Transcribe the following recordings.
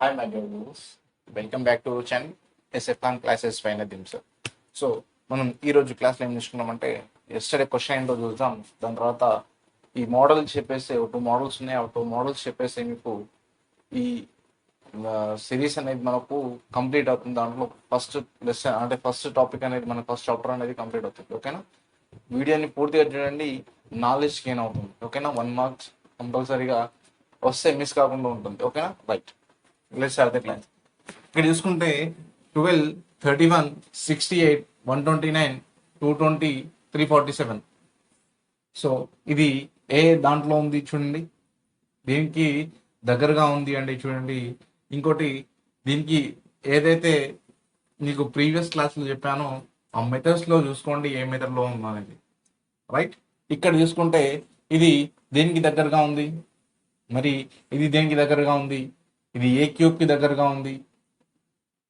Hi, my dear viewers. Welcome back to channel SF Khan classes పైన దిమ్ sir. So మనం ఈరోజు క్లాస్లో ఏం తీసుకున్నామంటే ఎస్టర్డే క్వశ్చన్ ఏంటో చూద్దాం. దాని తర్వాత ఈ మోడల్ చెప్పేసి ఒక 2 మోడల్స్ ఉన్నాయి. ఆ 2 మోడల్స్ చెప్పేసి మీకు ఈ సిరీస్ అనేది మనకు కంప్లీట్ అవుతుంది. దాంట్లో ఫస్ట్ లెసన్ అంటే ఫస్ట్ టాపిక్ అనేది మన ఫస్ట్ చాప్టర్ అనేది కంప్లీట్ అవుతుంది. ఓకేనా? వీడియోని పూర్తిగా చూడండి, నాలెడ్జ్ గెయిన్ అవుతుంది. ఓకేనా? 1 మార్క్స్ కంపల్సరీగా వస్తే మిస్ కాకుండా ఉంటుంది. ఓకేనా? Right, let's start the class. ఇక్కడ చూసుకుంటే 12, 31, 68, 129, 220, 347. సో ఇది ఏ దాంట్లో ఉంది చూడండి, దీనికి దగ్గరగా ఉంది అండి చూడండి. ఇంకోటి దీనికి ఏదైతే మీకు ప్రీవియస్ క్లాస్లో చెప్పానో ఆ మెథడ్స్లో చూసుకోండి ఏ మెథడ్లో ఉందనేది. రైట్, ఇక్కడ చూసుకుంటే ఇది దేనికి దగ్గరగా ఉంది, మరి ఇది దేనికి దగ్గరగా ఉంది, ఇది ఏ క్యూబ్కి దగ్గరగా ఉంది,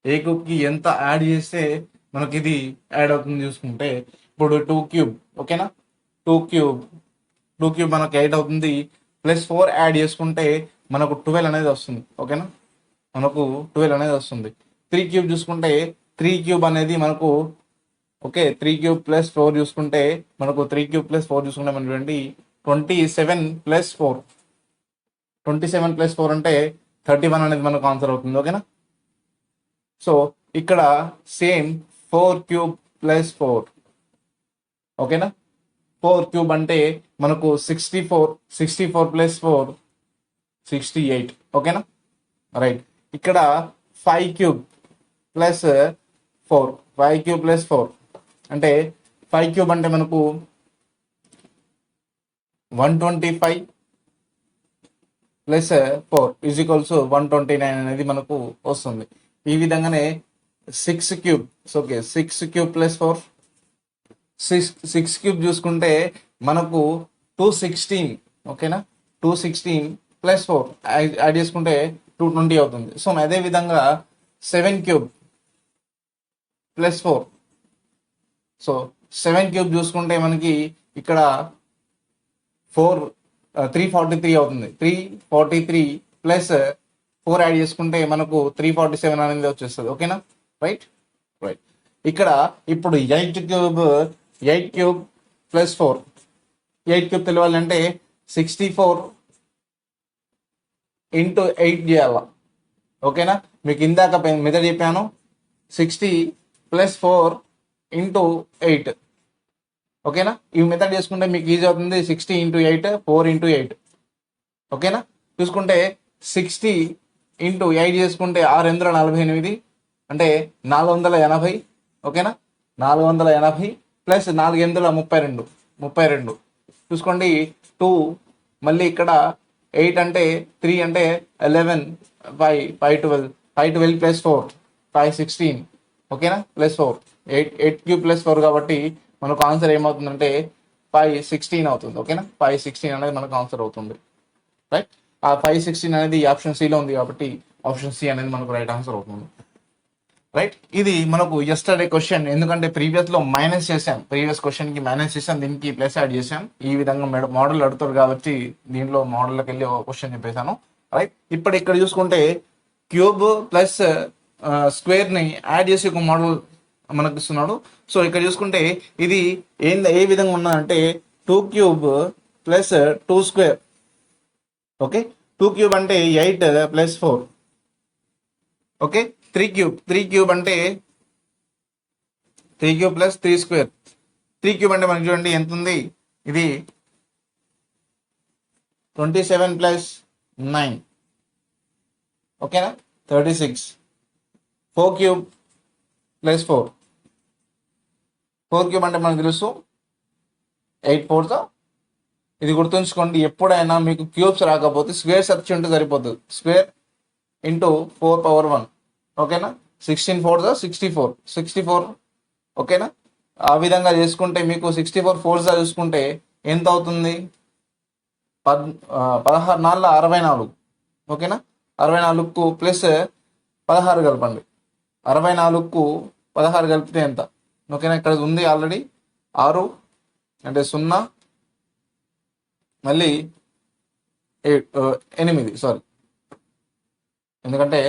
ఏ క్యూబ్కి ఎంత యాడ్ చేస్తే మనకి ఇది యాడ్ అవుతుంది చూసుకుంటే ఇప్పుడు 2 క్యూబ్. ఓకేనా? 2 క్యూబ్ మనకు 8 అవుతుంది. +4 యాడ్ చేసుకుంటే మనకు 12 అనేది వస్తుంది. ఓకేనా? మనకు 12 అనేది వస్తుంది. 3 క్యూబ్ చూసుకుంటే 3 క్యూబ్ అనేది మనకు 3 క్యూబ్ +4 చూసుకుంటే మనకు 3 క్యూబ్ +4 చూసుకుంటే మనకి 27 + 4 27 + 4 అంటే 31 అనేది మనకు ఆన్సర్ అవుతుంది. ఓకేనా? సో ఇక్కడ సేమ్ 4 క్యూబ్ +4. ఓకేనా? 4 క్యూబ్ అంటే మనకు 64 + 4 68. ఓకేనా? రైట్, ఇక్కడ 5 క్యూబ్ +4 5 క్యూబ్ +4 అంటే 5 క్యూబ్ అంటే మనకు 125 +4 = 129 అనేది మనకు వస్తుంది. ఈ విధంగానే 6 క్యూబ్. ఓకే, 6 క్యూబ్ +4 6 క్యూబ్ చూసుకుంటే మనకు 216. ఓకేనా? 216 +4 యాడ్ చేసుకుంటే 220 అవుతుంది. సో అదే విధంగా 7 క్యూబ్ +4. సో 7 క్యూబ్ చూసుకుంటే మనకి ఇక్కడ 343 అవుతుంది. 343 +4 యాడ్ చేసుకుంటే మనకు 347 అనేది వచ్చేస్తుంది. ఓకేనా? రైట్. ఇక్కడ ఇప్పుడు 8 క్యూబ్ +4 8 క్యూబ్ తెలియాలంటే 64 × 8 చేయాల. ఓకేనా? మీకు ఇందాక మెథడ్ చెప్పాను, 60 + 4 × 8. ఓకేనా? ఈ మెథడ్ చేసుకుంటే మీకు ఈజీ అవుతుంది. 60 × 8 4 × 8. ఓకేనా? చూసుకుంటే 60 × 8 చేసుకుంటే 6 × 48 అంటే 480. ఓకేనా? 480 + 4 × 32 చూసుకోండి. 2 మళ్ళీ ఇక్కడ 8 అంటే 3 అంటే 11 5 12 +4 516. ఓకేనా? +4 8 క్యూబ్ +4 కాబట్టి మనకు ఆన్సర్ ఏమవుతుందంటే 516 అవుతుంది. ఓకేనా? 516 అనేది మనకు ఆన్సర్ అవుతుంది. రైట్, ఆ 516 అనేది ఆప్షన్ సిలో ఉంది కాబట్టి ఆప్షన్ సి అనేది మనకు రైట్ ఆన్సర్ అవుతుంది. రైట్, ఇది మనకు ఎస్టర్డే క్వశ్చన్. ఎందుకంటే ప్రీవియస్లో మైనస్ చేశాం, ప్రీవియస్ క్వశ్చన్కి మైనస్ చేశాం, దీనికి ప్లస్ యాడ్ చేశాం. ఈ విధంగా మోడల్ అడుగుతారు కాబట్టి దీంట్లో మోడల్లోకి వెళ్ళి ఒక క్వశ్చన్ చెప్పేశాను. రైట్, ఇప్పుడు ఇక్కడ చూసుకుంటే క్యూబ్ ప్లస్ స్క్వేర్ని యాడ్ చేసి ఒక మోడల్ మనకు ఇస్తున్నాడు. సో ఇక్కడ చూసుకుంటే ఇది ఏ విధంగా ఉన్నదంటే 2 క్యూబ్ + 2 స్క్వేర్. ఓకే, 2 క్యూబ్ అంటే 8 + 4. ఓకే, 3 క్యూబ్ అంటే 3 క్యూబ్ + 3 స్క్వేర్. 3 క్యూబ్ అంటే మనకి చూడండి ఎంత ఉంది, ఇది 27 + 9. ఓకేనా? 36. 4 క్యూబ్ + 4 క్యూబ్ అంటే మనకు తెలుసు 8 4. ఇది గుర్తుంచుకోండి, ఎప్పుడైనా మీకు క్యూబ్స్ రాకపోతే స్క్వేర్ సెర్చ్ ఉంటే సరిపోతుంది. స్క్వేర్ × 4^1. ఓకేనా? 16 4 64. ఓకేనా? ఆ విధంగా చేసుకుంటే మీకు 64 4 చూసుకుంటే ఎంత అవుతుంది, 16 4 64. ఓకేనా? 64కు +16 కలపండి. 64కు 16 కలిపితే ఎంత? ఓకేనా? ఇక్కడ ఉంది ఆల్రెడీ 6 అంటే 0 మళ్ళీ 8 సారీ ఎందుకంటే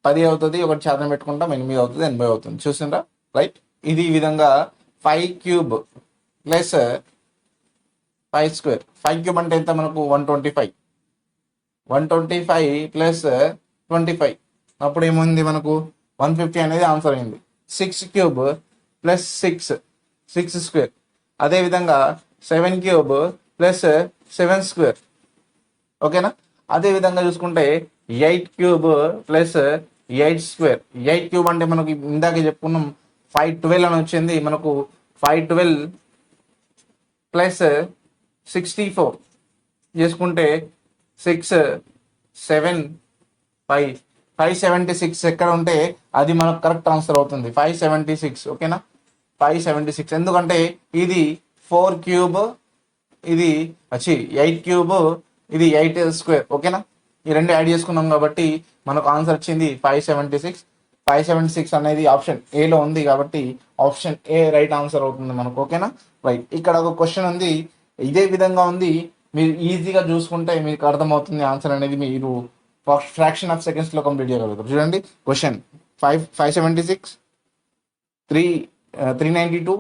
10 అవుతుంది, ఒకటి శాతం పెట్టుకుంటాం 8 అవుతుంది, 80 అవుతుంది. చూసిండ్రా? రైట్. ఇది ఈ విధంగా 5 క్యూబ్ ప్లస్ 5 స్క్వేర్. 5 క్యూబ్ అంటే ఎంత మనకు 125. 125 ప్లస్ 25 అప్పుడు ఏముంది మనకు 150 అనేది ఆన్సర్ అయింది. 6 క్యూబ్ ప్లస్ 6 స్క్వేర్. అదేవిధంగా 7 క్యూబ్ ప్లస్ 7 స్క్వేర్. ఓకేనా? అదేవిధంగా చూసుకుంటే 8 క్యూబ్ ప్లస్ 8 స్క్వేర్. 8 క్యూబ్ అంటే మనకు ఇందాక చెప్పుకున్నాం 512 అని వచ్చింది. మనకు 512 ప్లస్ 64 చేసుకుంటే 6 7 5 576 ఎక్కడ ఉంటే అది మనకు కరెక్ట్ ఆన్సర్ అవుతుంది. 576. ఓకేనా? 576 ఎందుకంటే ఇది 4 క్యూబ్, ఇది 8 క్యూబ్, ఇది 8 స్క్వేర్. ఓకేనా? ఈ రెండు యాడ్ చేసుకున్నాం కాబట్టి మనకు ఆన్సర్ వచ్చింది 576. 576 అనేది ఆప్షన్ ఏలో ఉంది కాబట్టి ఆప్షన్ ఏ రైట్ ఆన్సర్ అవుతుంది మనకు. ఓకేనా? రైట్. ఇక్కడ ఒక క్వశ్చన్ ఉంది, ఇదే విధంగా ఉంది. మీరు ఈజీగా చూసుకుంటే మీకు అర్థమవుతుంది ఆన్సర్ అనేది. మీరు ఫ్రాక్షన్ ఆఫ్ సెకండ్స్ లో కంప్లీట్ చేయగలుగుతారు. చూడండి క్వశ్చన్ 576 392.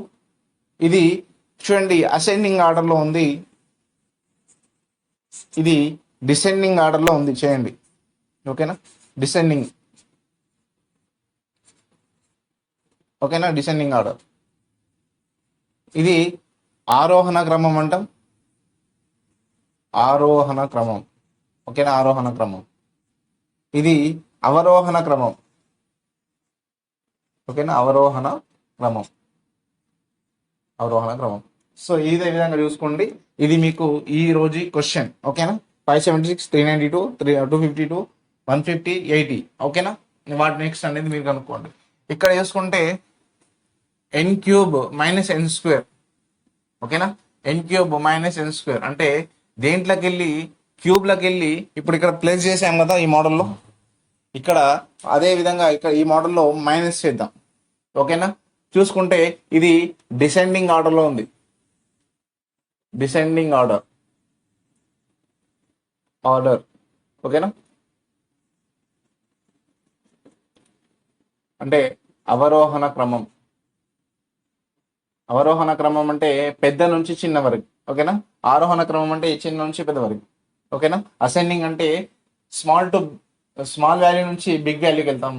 ఇది చూడండి అసెండింగ్ ఆర్డర్ లో ఉంది, ఇది డిసెండింగ్ ఆర్డర్ లో ఉంది. చేయండి. ఓకేనా? డిసెండింగ్. ఓకేనా? Descending order. ఇది ఆరోహణ క్రమం అంటాం. ఆరోహణ క్రమం. ఓకేనా? ఆరోహణ క్రమం. ఇది అవరోహణ క్రమం. ఓకేనా? అవరోహణ క్రమం. అవరోహణ క్రమం. సో ఇదే విధంగా చూసుకోండి. ఇది మీకు ఈ రోజు క్వశ్చన్. ఓకేనా? 576 392 252 150 80. ఓకేనా? వాటి నెక్స్ట్ అనేది మీరు కనుక్కోండి. ఇక్కడ చూసుకుంటే ఎన్ క్యూబ్ మైనస్ ఎన్ స్క్వేర్. ఓకేనా? ఎన్ క్యూబ్ మైనస్ ఎన్ స్క్వేర్ అంటే దేంట్లోకి వెళ్ళి క్యూబ్లోకి వెళ్ళి ఇప్పుడు ఇక్కడ ప్లేస్ చేసాం కదా ఈ మోడల్లో. ఇక్కడ అదే విధంగా ఇక్కడ ఈ మోడల్లో మైనస్ చేద్దాం. ఓకేనా? చూసుకుంటే ఇది డిసెండింగ్ ఆర్డర్లో ఉంది. Descending order. ఓకేనా? అంటే అవరోహణ క్రమం. అవరోహణ క్రమం అంటే పెద్ద నుంచి చిన్న వరకు. ఓకేనా? ఆరోహణ క్రమం అంటే చిన్న నుంచి పెద్ద వరకు. ఓకేనా? అసెండింగ్ అంటే స్మాల్ వాల్యూ నుంచి బిగ్ వాల్యూకి వెళ్తాం.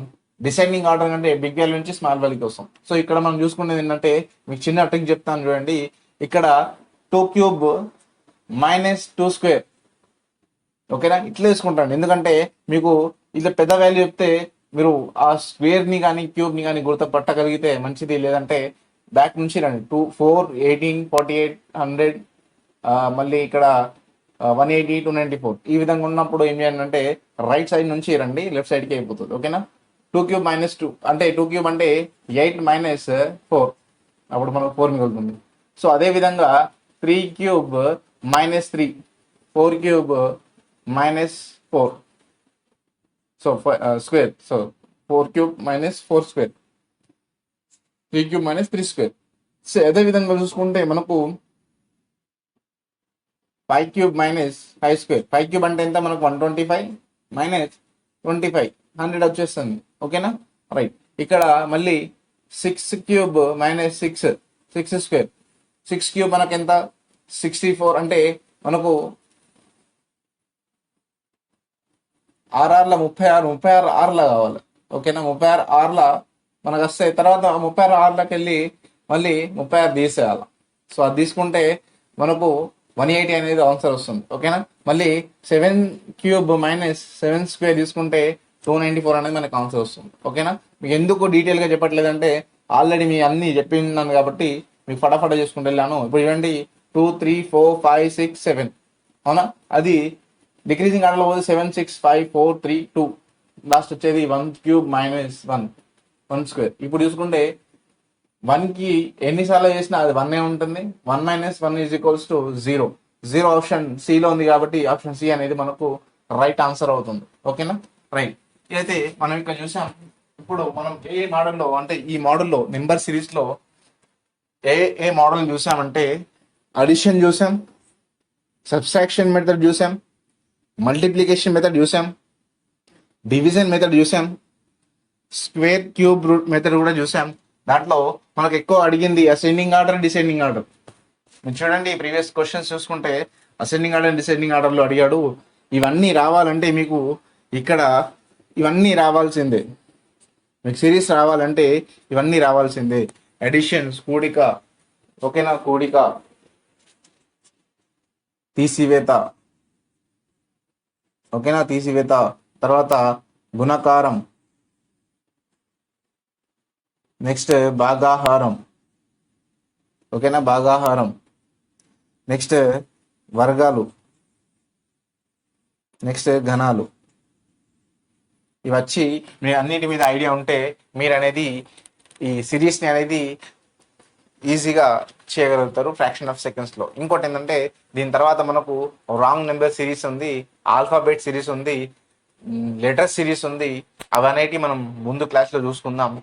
డిసెండింగ్ ఆర్డర్ అంటే బిగ్ వాల్యూ నుంచి స్మాల్ వాల్యూకి వస్తాం. సో ఇక్కడ మనం చూసుకునేది ఏంటంటే మీకు చిన్న ట్రిక్ చెప్తాను చూడండి. ఇక్కడ 2 క్యూబ్ మైనస్ 2 స్క్వేర్. ఓకేనా? ఇట్లా వేసుకుంటాను ఎందుకంటే మీకు ఇట్లా పెద్ద వాల్యూ చెప్తే మీరు ఆ స్క్వేర్ ని కానీ క్యూబ్ ని కానీ గుర్తుపట్టగలిగితే మంచిది. లేదంటే బ్యాక్ నుంచి రండి. 2 4 18 48 100 మళ్ళీ ఇక్కడ 180 294 ఈ విధంగా ఉన్నప్పుడు ఏం చేయాలంటే రైట్ సైడ్ నుంచి రండి, లెఫ్ట్ సైడ్కి అయిపోతుంది. ఓకేనా? 2 క్యూబ్ మైనస్ 2 అంటే 2 క్యూబ్ అంటే 8 మైనస్ 4 అప్పుడు మనకు 4 మిగులుతుంది. సో అదే విధంగా 3 cube minus 3 4 cube minus 4 so square. So 4 cube minus 4 square. 3 cube minus 3 square. So అదే విధంగా చూసుకుంటే మనకు 5 క్యూబ్ మైనస్ 5 స్క్వేర్. 5 క్యూబ్ అంటే ఎంత మనకు 125 మైనస్ 25 100 వచ్చేస్తుంది. ఓకేనా? రైట్. ఇక్కడ మళ్ళీ 6 క్యూబ్ మైనస్ 6 స్క్వేర్. 6 క్యూబ్ మనకు ఎంత 64 అంటే మనకు 36 ఆర్ల కావాలి. ఓకేనా? 36 ఆర్ల మనకు వస్తాయి. తర్వాత 36 ఆర్లకి వెళ్ళి మళ్ళీ 36 తీసేయాలి. సో అది తీసుకుంటే మనకు 180 అనేది ఆన్సర్ వస్తుంది. ఓకేనా? మళ్ళీ 7 క్యూబ్ మైనస్ 7 స్క్వేర్ తీసుకుంటే 294 అనేది మనకు ఆన్సర్ వస్తుంది. ఓకేనా? మీకు ఎందుకు డీటెయిల్గా చెప్పట్లేదంటే ఆల్రెడీ మీ అన్ని చెప్పినాను కాబట్టి మీకు ఫటాఫట చేసుకుంటూ వెళ్ళాను. ఇప్పుడు చూడండి 2 3 4 5 6 7 అవునా? అది డిక్రీజింగ్ ఆర్డర్లో పోతే 7 6 5 4 3 2 లాస్ట్ వచ్చేది 1 క్యూబ్ మైనస్ 1 స్క్వేర్. ఇప్పుడు చూసుకుంటే 1కి ఎన్నిసార్లు చేసినా అది 1 ఉంటుంది. 1 minus 1 is equals to 0. 0 option సిలో ఉంది కాబట్టి ఆప్షన్ సి అనేది మనకు రైట్ ఆన్సర్ అవుతుంది. ఓకేనా? రైట్. ఇదైతే మనం ఇక్కడ చూసాం. ఇప్పుడు మనం ఏ మోడల్లో అంటే ఈ మోడల్లో నెంబర్ సిరీస్లో ఏ మోడల్ చూసామంటే అడిషన్ చూసాం, సబ్స్ట్రాక్షన్ మెథడ్ చూసాం, మల్టిప్లికేషన్ మెథడ్ చూసాం, డివిజన్ మెథడ్ చూసాం, స్క్వేర్ క్యూబ్ రూట్ మెథడ్ కూడా చూసాం. దాంట్లో మనకు ఎక్కువ అడిగింది అసెండింగ్ ఆర్డర్, డిసెండింగ్ ఆర్డర్. మీరు చూడండి ప్రీవియస్ క్వశ్చన్స్ చూసుకుంటే అసెండింగ్ ఆర్డర్, డిసెండింగ్ ఆర్డర్లో అడిగాడు. ఇవన్నీ రావాలంటే మీకు ఇక్కడ ఇవన్నీ రావాల్సిందే. మీకు సిరీస్ రావాలంటే ఇవన్నీ రావాల్సిందే. అడిషన్స్, కూడిక, ఓకేనా, కూడిక, తీసివేత, ఓకేనా, తీసివేత, తర్వాత గుణకారం, నెక్స్ట్ భాగాహారం, ఓకేనా, భాగాహారం, నెక్స్ట్ వర్గాలు, నెక్స్ట్ ఘనాలు. ఇవి వచ్చి మీ అన్నిటి మీద ఐడియా ఉంటే మీరు అనేది ఈ సిరీస్ని అనేది ఈజీగా చేయగలుగుతారు ఫ్రాక్షన్ ఆఫ్ సెకండ్స్లో. ఇంకోటి ఏంటంటే దీని తర్వాత మనకు రాంగ్ నెంబర్ సిరీస్ ఉంది, ఆల్ఫాబెట్ సిరీస్ ఉంది, లెటర్ సిరీస్ ఉంది. అవనేటి మనం ముందు క్లాస్లో చూసుకుందాం.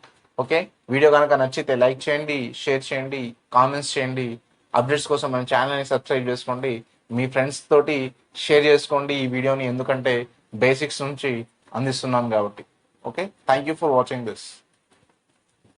ఓకే, వీడియో కనుక నచ్చితే లైక్ చేయండి, షేర్ చేయండి, కామెంట్స్ చేయండి. అప్డేట్స్ కోసం మన ఛానల్ని సబ్స్క్రైబ్ చేసుకోండి. మీ ఫ్రెండ్స్ తోటి షేర్ చేసుకోండి ఈ వీడియోని, ఎందుకంటే బేసిక్స్ నుంచి అందిస్తున్నాను కాబట్టి. Okay, thank you for watching this.